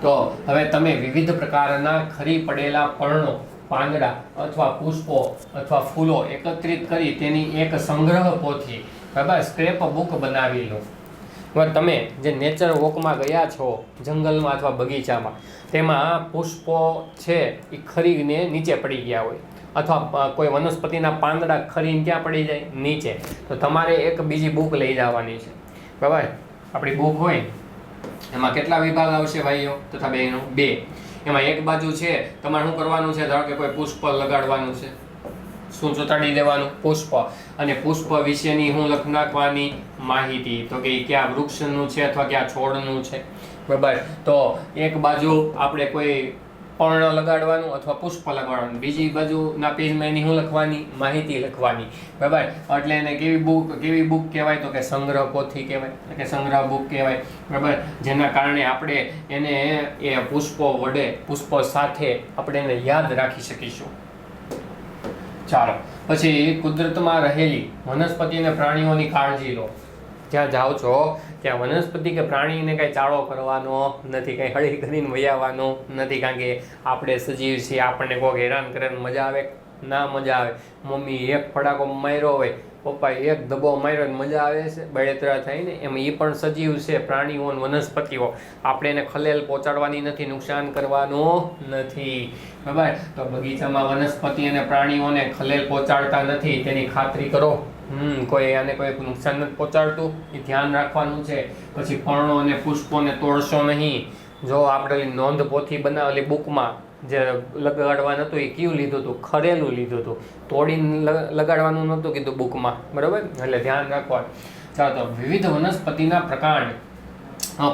તો હવે તમે વિવિધ પ્રકારના ખરી પડેલા પર્ણો, પાંદડા અથવા પુષ્પો અથવા ફૂલો એકત્રિત કરી તેની એક સંગ્રહ પોથી, બરાબર, સ્ક્રેપ બુક બનાવી લો. બરાબર. તમે જે નેચર વોકમાં ગયા છો જંગલમાં અથવા બગીચામાં, તેમાં પુષ્પો છે એ ખરીને નીચે પડી ગયા હોય, અથવા કોઈ વનસ્પતિના પાંદડા ખરીને ક્યાં પડી જાય? નીચે. તો તમારે એક બીજી બુક લઈ જવાની છે. બરાબર. આપણી બુક હોય એમાં કેટલા વિભાગ આવશે ભાઈઓ તથા બહેનો? 2. એમાં એક બાજુ છે તમારે શું કરવાનું છે? ધારો કે કોઈ પુષ્પ લગાડવાનું છે. શું ચોંટાડી દેવાનું? પુષ્પ. અને પુષ્પ વિશેની હું લખ નાખવાની માહિતી, તો કે ક્યાં વૃક્ષનું છે અથવા ક્યાં છોડનું છે. બરાબર. તો એક બાજુ આપણે કોઈ પર્ણ લગાડવાનું અથવા પુષ્પ લગાડવાનું, બીજી બાજુના પેજમાં એની શું લખવાની, માહિતી લખવાની, બરાબર. એટલે એને કેવી બુક કહેવાય, તો કે સંગ્રહ પોથી કહેવાય, કે સંગ્રહ બુક કહેવાય, બરાબર. જેના કારણે આપણે એને એ પુષ્પો સાથે આપણે એને યાદ રાખી શકીશું. ચાલો, પછી કુદરતમાં રહેલી વનસ્પતિ અને પ્રાણીઓની કાળજી લો. જ્યાં જાઓ છો ત્યાં વનસ્પતિ કે પ્રાણીને કંઈ ચાળો કરવાનો નથી, કંઈ હળી કરીને વયાવાનો નથી, કારણ કે આપણે સજીવ છીએ, આપણને કોઈ હેરાન કરે મજા આવે ના મજા આવે. મમ્મી એક ફટાકો માર્યો હોય, પપ્પાએ એક ધબ્બો માર્યો મજા આવે છે, બળતરા થાય ને, એમ એ પણ સજીવ છે, પ્રાણીઓ અને વનસ્પતિઓ. આપણે એને ખલેલ પહોંચાડવાની નથી, નુકસાન કરવાનું નથી, બરાબર. તો બગીચામાં વનસ્પતિ અને પ્રાણીઓને ખલેલ પહોંચાડતા નથી તેની ખાતરી કરો. કોઈ નુકસાન નથી પહોંચાડતું એ ધ્યાન રાખવાનું છે. પછી પર્ણો અને પુષ્પોને તોડશો નહીં. જો આપણે નોંધ પોથી બનાવેલી બુકમાં જે લગાડવાનું હતું એ કયું લીધું હતું, ખરેલું લીધું હતું, તોડીને લગાડવાનું નહોતું કીધું બુકમાં, બરાબર. એટલે ધ્યાન રાખવાનું. ચાલો, તો વિવિધ વનસ્પતિના પ્રકાંડ.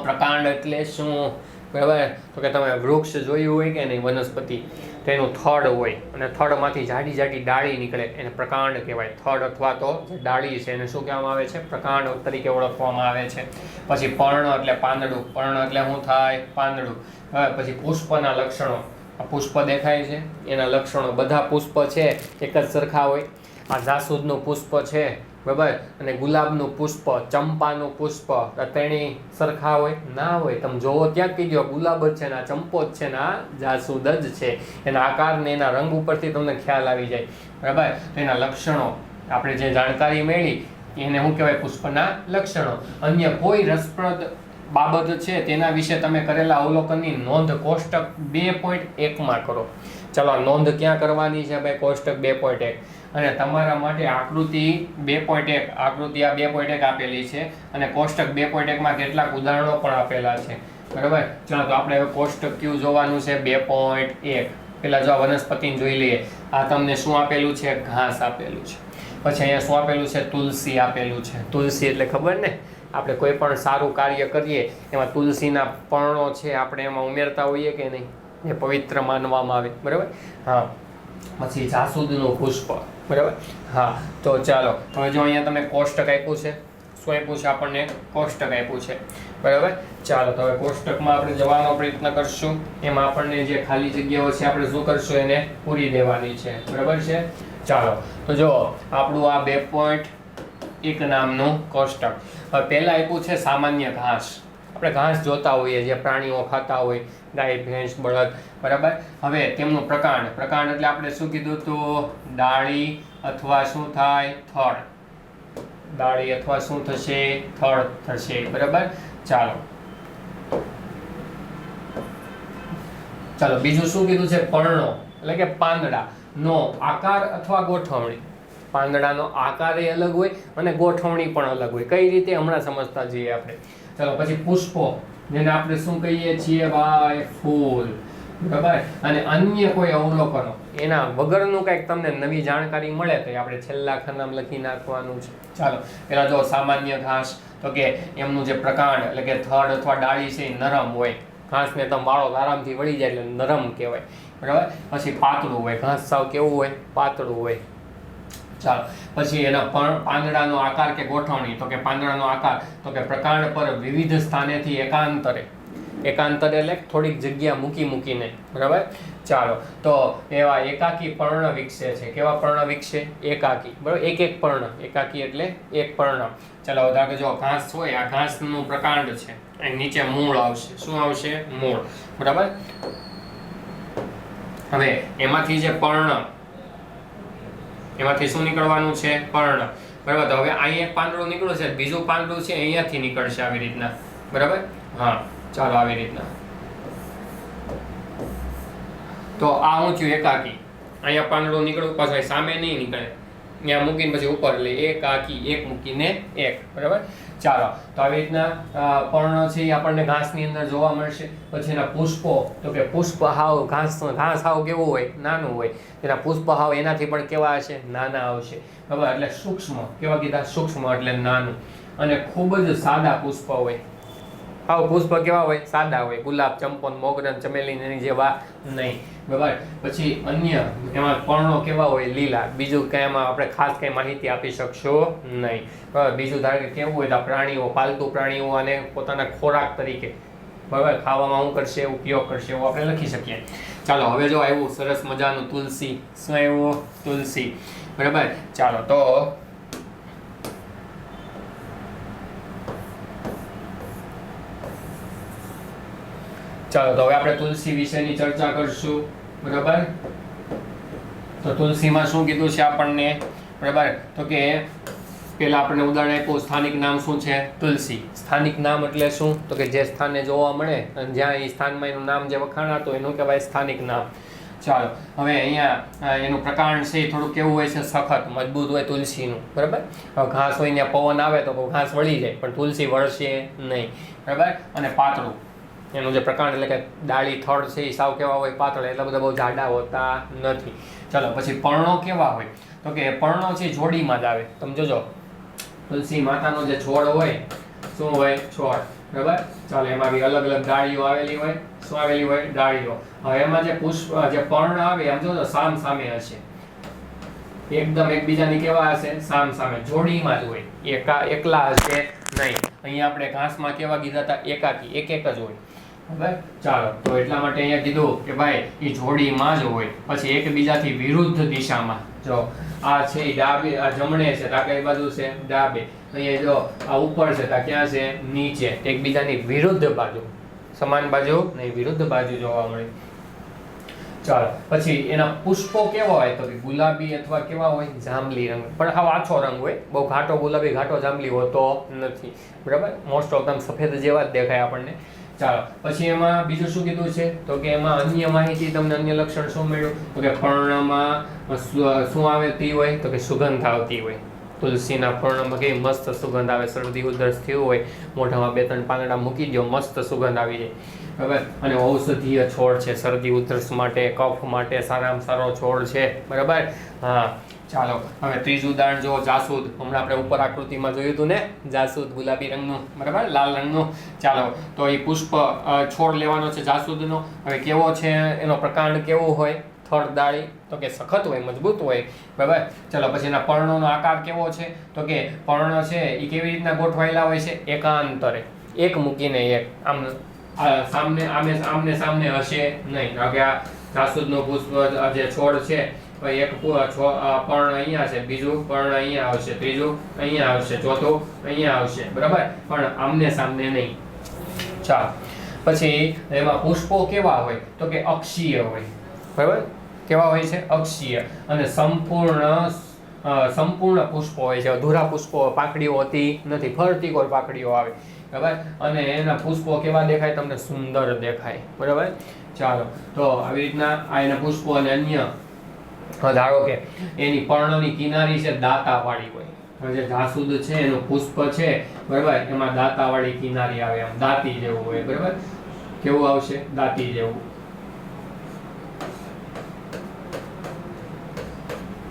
પ્રકાંડ એટલે શું, બરાબર. તો કે તમે વૃક્ષ જોયું હોય કે નહીં, વનસ્પતિ, તેનું થડ હોય અને થડમાંથી જાડી જાડી ડાળી નીકળે, એને પ્રકાંડ કહેવાય. થડ અથવા તો જે ડાળી છે એને શું કહેવામાં આવે છે, પ્રકાંડ તરીકે ઓળખવામાં આવે છે. પછી પર્ણ એટલે પાંદડું, પર્ણ એટલે શું થાય, પાંદડું. પછી પુષ્પના લક્ષણો. આ પુષ્પ દેખાય છે, એના લક્ષણો. બધા પુષ્પ છે એક જ સરખા હોય. આ જાસૂદનું પુષ્પ છે, બરાબર, અને ગુલાબનું પુષ્પ, ચંપાનું પુષ્પ, ત્રણેય સરખા હોય ના હોય. તમે જોવો ત્યાં કહી દો ગુલાબ જ છે ને આ ચંપો જ છે ને આ જાસૂદ જ છે. એના આકાર ને એના રંગ ઉપરથી તમને ખ્યાલ આવી જાય, બરાબર. તો એના લક્ષણો આપણે જે જાણકારી મેળવી એને શું કહેવાય, પુષ્પના લક્ષણો. અન્ય કોઈ રસપ્રદ બાબત છે તેના વિશે તમે કરેલા અવલોકનની નોંધ કોષ્ટક 2.1 કરો. ચલો, નોંધ ક્યાં કરવાની છે ભાઈ, કોષ્ટક 2.1. અને તમારા માટે આકૃતિ 2.1, આકૃતિ આ 2.1 આપેલી છે અને કોષ્ટક 2.1 કેટલાક ઉદાહરણો પણ આપેલા છે, બરાબર. ચાલો, તો આપણે હવે કોષ્ટક કયું જોવાનું છે, 2.1. પેલા જો વનસ્પતિને જોઈ લઈએ. આ તમને શું આપેલું છે, ઘાસ આપેલું છે. પછી અહીંયા શું આપેલું છે, તુલસી આપેલું છે. તુલસી એટલે ખબર ને, આપણે કોઈ પણ સારું કાર્ય કરીએ એમાં તુલસીના પર્ણો છે આપણે એમાં ઉમેરતા હોઈએ કે નહીં, એ પવિત્ર માનવામાં આવે, બરાબર. હા, પછી જાસૂદનું પુષ્પ, બરાબર. હા, તો ચાલો હવે જો અહીંયા તમે કોષ્ટક આપ્યું છે, શું આપ્યું છે આપણને, કોષ્ટક આપ્યું છે, બરાબર. ચાલો, તો હવે કોષ્ટકમાં આપણે જવાનો પ્રયત્ન કરશું. એમાં આપણને જે ખાલી જગ્યાઓ છે આપણે શું કરશું, એને પૂરી દેવાની છે, બરાબર છે. ચાલો, તો જો આપણું આ 2.1 નામનું કોષ્ટક. હવે પહેલા આપ્યું છે સામાન્ય ઘાસ. આપણે ઘાસ જોતા હોઈએ જે પ્રાણીઓ ખાતા હોય, ગાય, ભેંસ, બળદ, બરાબર. હવે તેમનું પ્રકાંડ. પ્રકાંડ એટલે આપણે શું કીધું હતું, ડાળી અથવા શું થાય, થડ. ડાળી અથવા શું થશે, થડ થશે, બરાબર. ચાલો, બીજું શું કીધું છે, પર્ણો એટલે કે પાંદડા નો આકાર અથવા ગોઠવણી. પાંદડાનો આકાર એ અલગ હોય અને ગોઠવણી પણ અલગ હોય. કઈ રીતે, હમણાં સમજતા જઈએ આપણે. ચાલો, પછી પુષ્પો, જેને આપણે શું કહીએ છીએ ભાઈ, ફૂલ, બરાબર. અને અન્ય કોઈ અવલોકનો, એના વગરનું કંઈક તમને નવી જાણકારી મળે તો આપણે છેલ્લા ખાનામાં લખી નાખવાનું છે. ચાલો, પેલા જો સામાન્ય ઘાસ, તો કે એમનું જે પ્રકાંડ એટલે કે થડ અથવા ડાળી છે એ નરમ હોય. ઘાસને તમે વાળો આરામથી વળી જાય એટલે નરમ કહેવાય, બરાબર. પછી પાતળું હોય, ઘાસ સાવ કેવું હોય, પાતળું હોય. ચાલો, પછી એના પાંદડાનો આકાર કે ગોઠવણી, તો કે પાંદડાનો આકાર, તો કે પ્રકાંડ પર વિવિધ સ્થાનેથી એકાંતરે એટલે થોડીક જગ્યા મૂકીને, બરાબર. ચાલો, તો એવા એકાકી પર્ણ વિકસે છે. કેવા પર્ણ વિકસે, એકાકી, બરાબર. એક પર્ણ, એકાકી એટલે એક પર્ણ. ચાલો, ધારો કે જો ઘાસ હોય, આ ઘાસનું પ્રકાંડ છે, અહીં નીચે મૂળ આવશે. શું આવશે, મૂળ, બરાબર. હવે એમાંથી જે પર્ણ, એમાંથી શું નીકળવાનું છે, પર્ણ, બરાબર. તો હવે અહીંયા એક પાંદડું નીકળ્યું છે, બીજું પાંદડું છે અહીંયાથી નીકળશે આવી રીતના, બરાબર. હા, ચાલો, આવી રીતના. તો આ હું થયું એકાકી. અહીંયા પાંદડું નીકળ્યું, પાછું સામે નહીં નીકળે, ત્યાં મૂકીને પછી ઉપર એટલે એકાકી, એક મૂકીને એક, બરાબર. ચાલો, તો આવી રીતના પર્ણ છે એ આપણને ઘાસની અંદર જોવા મળશે. પછી એના પુષ્પો, તો કે પુષ્પ હાવ ઘાસ હાવ કેવું હોય, નાનું હોય. એના પુષ્પ હાવ એનાથી પણ કેવા હશે, નાના આવશે, બરાબર. એટલે સૂક્ષ્મ, કેવા કીધા, સૂક્ષ્મ એટલે નાનું. અને ખૂબ જ સાદા પુષ્પ હોય, આવા પુષ્પ કેવા હોય? સાદા હોય. ગુલાબ, ચંપો, મોગરા, ચમેલી એની જેવા નહીં. બરાબર. પછી અન્ય એમાં પર્ણો કેવા હોય? લીલા. બીજું કઈ એમાં આપણે ખાસ કઈ માહિતી આપી શકશો નહીં. બરાબર. બીજું ધારો કે કેવું હોય તો પ્રાણીઓ, પાલતુ પ્રાણીઓ અને પોતાના ખોરાક તરીકે બરાબર ખાવામાં શું કરશે? ઉપયોગ કરશે, એવું આપણે લખી શકીએ. ચાલો હવે જો આવ્યું સરસ મજાનું તુલસી. શું આવ્યું? તુલસી. બરાબર. ચાલો તો હવે આપણે તુલસી વિશેની ચર્ચા કરશું. બરાબર. તો તુલસીમાં શું કીધું છે આપણને? બરાબર. તો કે પેલા આપણને ઉદાહરણ આપ્યું, સ્થાનિક નામ શું છે? તુલસી. સ્થાનિક નામ એટલે શું? તો કે જે સ્થાને જોવા મળે અને જ્યાં એ સ્થાનમાં એનું નામ જે વખાણાતું એનું કહેવાય સ્થાનિક નામ. ચાલો હવે અહીંયા એનું પ્રકાંડ છે થોડું કેવું હોય છે? સખત, મજબૂત હોય તુલસીનું. બરાબર. હવે ઘાસ હોય ત્યાં પવન આવે તો ઘાસ વળી જાય પણ તુલસી વળશે નહીં. બરાબર. અને પાતળું, એનું જે પ્રકાંડ એટલે કે ડાળી થડ છે એ સાવ કેવા હોય? પાતળા. એટલા બધા બહુ જાડા હોતા નથી. ચાલો પછી પર્ણો કેવા હોય? તો કે પર્ણો છે જોડીમાં જ આવે. તમે જોજો તુલસી માતાનો જે છોડ હોય, શું હોય? છોડ. બરાબર. ચાલો એમાં બી અલગ અલગ ડાળીઓ આવેલી હોય. શું આવેલી હોય? ડાળીઓ. હવે એમાં જે પુષ્પ, જે પર્ણ આવે આમ જોજો સામ સામે હશે, એકદમ એકબીજાની કેવા હશે? સામ સામે, જોડીમાં જ હોય. એકલા હશે નહીં. અહીંયા આપણે ઘાસમાં કેવા કીધા હતા? એકાકી, એક એક જ હોય. બરાબર. ચાલો તો એટલા માટે અહીંયા કીધું કે ભાઈ એ જોડીમાં જ હોય. પછી એકબીજાથી વિરુદ્ધ દિશામાં. જો આ છે એ ડાબે, આ જમણે છે તો કઈ બાજુ છે? ડાબે. અહીંયા જો આ ઉપર છે તો ક્યાં છે? નીચે. એકબીજાની વિરુદ્ધ બાજુ, સમાન બાજુ નહીં, વિરુદ્ધ બાજુ જોવા મળે. ચાલો પછી એના પુષ્પો કેવા હોય? તો કે ગુલાબી અથવા કેવા હોય? જાંબલી રંગ. પણ હાવ આછો રંગ હોય, બહુ ઘાટો ગુલાબી, ઘાટો જાંબલી હોતો નથી. બરાબર. મોસ્ટ ઓફ ધમ સફેદ જેવા જ દેખાય આપણને. ચાલો પછી એમાં બીજું શું કીધું છે? તો કે એમાં અન્ય માહિતી, તમને અન્ય લક્ષણ શું મળ્યું? તો કે પર્ણમાં શું આવતી હોય? તો કે સુગંધ આવતી હોય. તુલસીના પર્ણમાં કેવી મસ્ત સુગંધ આવે. શરદી ઉધરસ થયું હોય, મોઢામાં 2-3 પાંદડા મૂકી દો, મસ્ત સુગંધ આવી જાય. બરાબર. અને ઔષધીય છોડ છે, શરદી ઉધરસ માટે, કફ માટે સારામાં સારો છોડ છે. બરાબર. હા. ચાલો હવે ત્રીજું ઉદાહરણ જો, જાસૂદ. હમણાં આપણે ઉપર આકૃતિમાં જોયું હતું ને, જાસૂદ ગુલાબી રંગનું, બરાબર, લાલ રંગનું. ચાલો તો એ પુષ્પ છોડ લેવાનો છે જાસૂદનો. હવે કેવો છે એનો પ્રકાંડ? કેવો હોય? થડ, ડાળી. તો કે સખત હોય, મજબૂત હોય. બરાબર. ચાલો પછી એના પર્ણોનો આકાર કેવો છે? તો કે પર્ણ છે એ કેવી રીતના ગોઠવાયેલા હોય છે? એકાંતરે, એક મૂકીને એક. આમ આમને સામને હશે નહીં. કારણ કે આ જાસૂદનો પુષ્પ જે છોડ છે, એક પર્ણ અહીંયા છે, બીજું પર્ણ અહીંયા આવશે, ત્રીજું અહીંયા આવશે, ચોથું અહીંયા આવશે. બરાબર. પણ આમને સામને નહીં. ચાલો પછી એમાં પુષ્પો કેવા હોય? તો કે અક્ષીય હોય. બરાબર. કેવા હોય છે? અક્ષીય. અને સંપૂર્ણ પુષ્પો હોય છે. અધૂરા પુષ્પો, પાંખડીઓ હોતી નથી, ફરતી કોઈ પાંખડીઓ આવે. બરાબર. અને એના પુષ્પો કેવા દેખાય? તમને સુંદર દેખાય. બરાબર. ચાલો તો આવી રીતના આ એના પુષ્પો. અને અન્ય ધારો કે એની પર્ણની કિનારી છે દાંતાવાળી હોય. જે જાસૂદ છે એનું પુષ્પ છે, બરાબર, એમાં દાંતાવાળી કિનારી આવે, આમ દાંતી જેવું હોય. બરાબર. કેવું આવશે? દાંતી જેવું.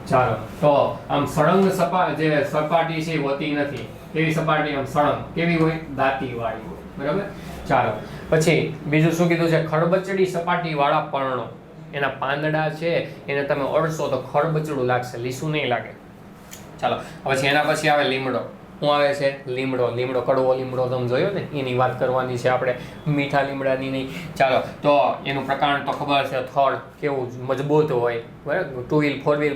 ચાલો તો આમ સળંગ જે સપાટી છે હોતી નથી. કેવી સપાટી? આમ સળંગ. કેવી હોય? દાંતી વાળી હોય. બરાબર. ચાલો પછી બીજું શું કીધું છે? ખડબચડી સપાટી વાળા પર્ણો. એના પાંદડા છે એને તમે અડશો તો ખડબચડું લાગશે, લીસું નહીં લાગે. ચાલો પછી એના પછી આવે લીમડો. શું આવે છે? લીમડો. લીમડો, કડવો લીમડો તમે જોયો ને, એની વાત કરવાની છે આપણે, મીઠા લીમડાની નહીં. ચાલો તો એનું પ્રકાંડ તો ખબર છે. થડ કેવું મજબૂત હોય. બરાબર. 2 વ્હીલ 4 વ્હીલ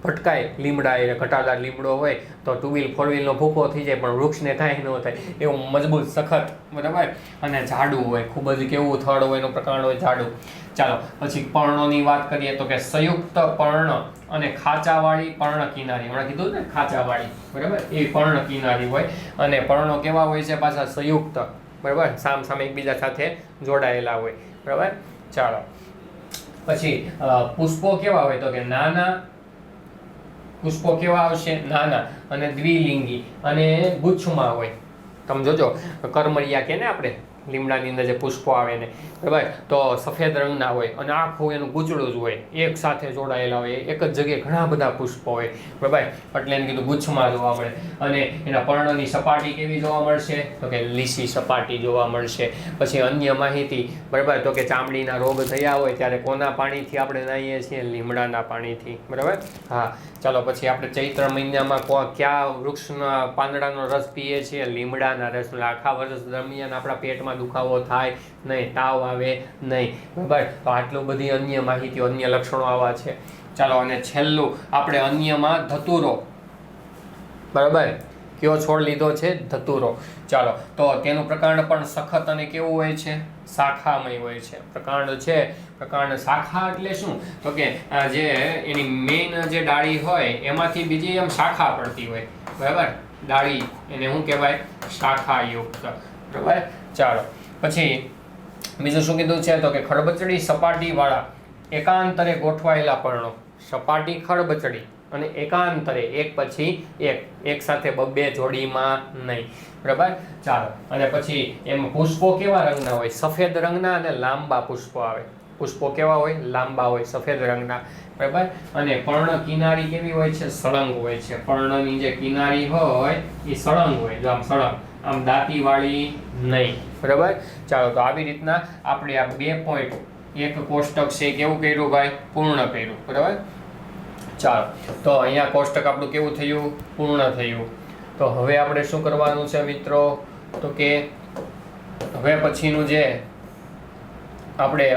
ભટકાય લીમડા, એ ઘટાદાર લીમડો હોય તો 2 વ્હીલ 4 વ્હીલનો ભૂકો થઈ જાય પણ વૃક્ષને કાંઈ ન થાય એવું મજબૂત, સખત. બરાબર. અને જાડું હોય, ખૂબ જ કેવું થડ હોય, એનું પ્રકાંડ હોય જાડું. ચાલો પછી પર્ણોની વાત કરીએ તો કે સંયુક્ત પર્ણ અને ખાંચાવાળી પર્ણ કિનારી. હમણાં કીધું ને ખાંચાવાળી. બરાબર. એ પર્ણ કિનારી હોય. અને પર્ણો કેવા હોય છે? પાછા સંયુક્ત. બરાબર. સામ સામે એકબીજા સાથે જોડાયેલા હોય. બરાબર. ચાલો પછી પુષ્પો કેવા હોય? તો કે નાના. પુષ્પો કેવા આવશે? નાના અને દ્વિલિંગી અને ગુચ્છમાં હોય. તમે જોજો કરમરિયા કે ને આપણે લીમડાની અંદર જે પુષ્પો આવે ને, બરાબર, તો સફેદ રંગના હોય અને આખું એનું ગૂંચળું જ હોય, એક સાથે જોડાયેલા હોય, એક જ જગ્યાએ ઘણા બધા પુષ્પો હોય, બરાબર, એટલે એને કીધું ગુચ્છમાં જોવા મળે. અને એના પર્ણની સપાટી કેવી જોવા મળશે? તો કે લીસી સપાટી જોવા મળશે. પછી અન્ય માહિતી, બરાબર, તો કે ચામડીના રોગ થયા હોય ત્યારે કોના પાણીથી આપણે નાહીએ છીએ? લીમડાના પાણીથી, બરાબર. હા, ચાલો પછી આપણે ચૈત્ર મહિનામાં કયા વૃક્ષના પાંદડાનો રસ પીએ છીએ? લીમડાના રસ. આખા વર્ષ દરમિયાન આપણા પેટમાં દુખાવો થાય નહીં, તાવ આવે નહીં, બરાબર. તો આટલું બધી અન્ય માહિતી, અન્ય લક્ષણો આવા છે. ચાલો, અને છેલ્લું આપણે અન્યમાં ધતુરો, બરાબર, કયો છોડ લીધો છે? ધતુરો. ચાલો, તો તેનું પ્રકાંડ પણ સખત અને કેવું હોય છે? શાખામય હોય છે. પ્રકાંડ છે, પ્રકાંડ. શાખા એટલે શું? તો કે જે એની મેઇન જે ડાળી હોય એમાંથી બીજી એમ શાખા પડતી હોય, બરાબર, ડાળી, એને શું કહેવાય? શાખાયુક્ત, બરાબર. ચાલો, પછી બીજું શું કીધું છે? તો કે ખરબચડી સપાટીવાળા એકાંતરે ગોઠવાયેલા પર્ણો. સપાટી ખરબચડી અને એકાંતરે, એક પછી એક સાથે બબ્બે જોડીમાં નહીં, બરાબર. ચાલો, અને પછી એમાં પુષ્પો કેવા રંગના હોય? સફેદ રંગના અને લાંબા પુષ્પો આવે. પુષ્પો કેવા હોય? લાંબા હોય, સફેદ રંગના, બરાબર. અને પર્ણ કિનારી કેવી હોય છે? સળંગ હોય છે. પર્ણની જે કિનારી હોય એ સળંગ હોય, જો આમ સળંગ, આમ દાંતીવાળી નહીં, બરાબર. ચાલો, તો આવી રીતના આપણે આ 2 પોઈન્ટ, એક કોષ્ટક છે કેવું કર્યું ભાઈ? પૂર્ણ કર્યું, બરાબર. ચાલો, તો અહીંયા કોષ્ટક આપણું કેવું થયું? પૂર્ણ થયું. તો હવે આપણે શું કરવાનું છે મિત્રો? તો કે હવે પછીનું જે આપણે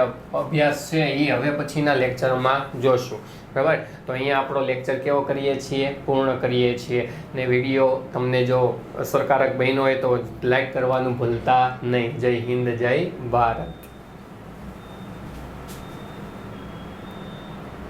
અભ્યાસ છે એ હવે પછીના લેક્ચરમાં જોશું, બરાબર. તો અહીંયા આપણો લેક્ચર કેવો કરીએ છીએ? પૂર્ણ કરીએ છીએ. ને વિડીયો તમને જો અસરકારક બન્યો હોય તો લાઈક કરવાનું ભૂલતા નહીં. જય હિન્દ, જય ભારત.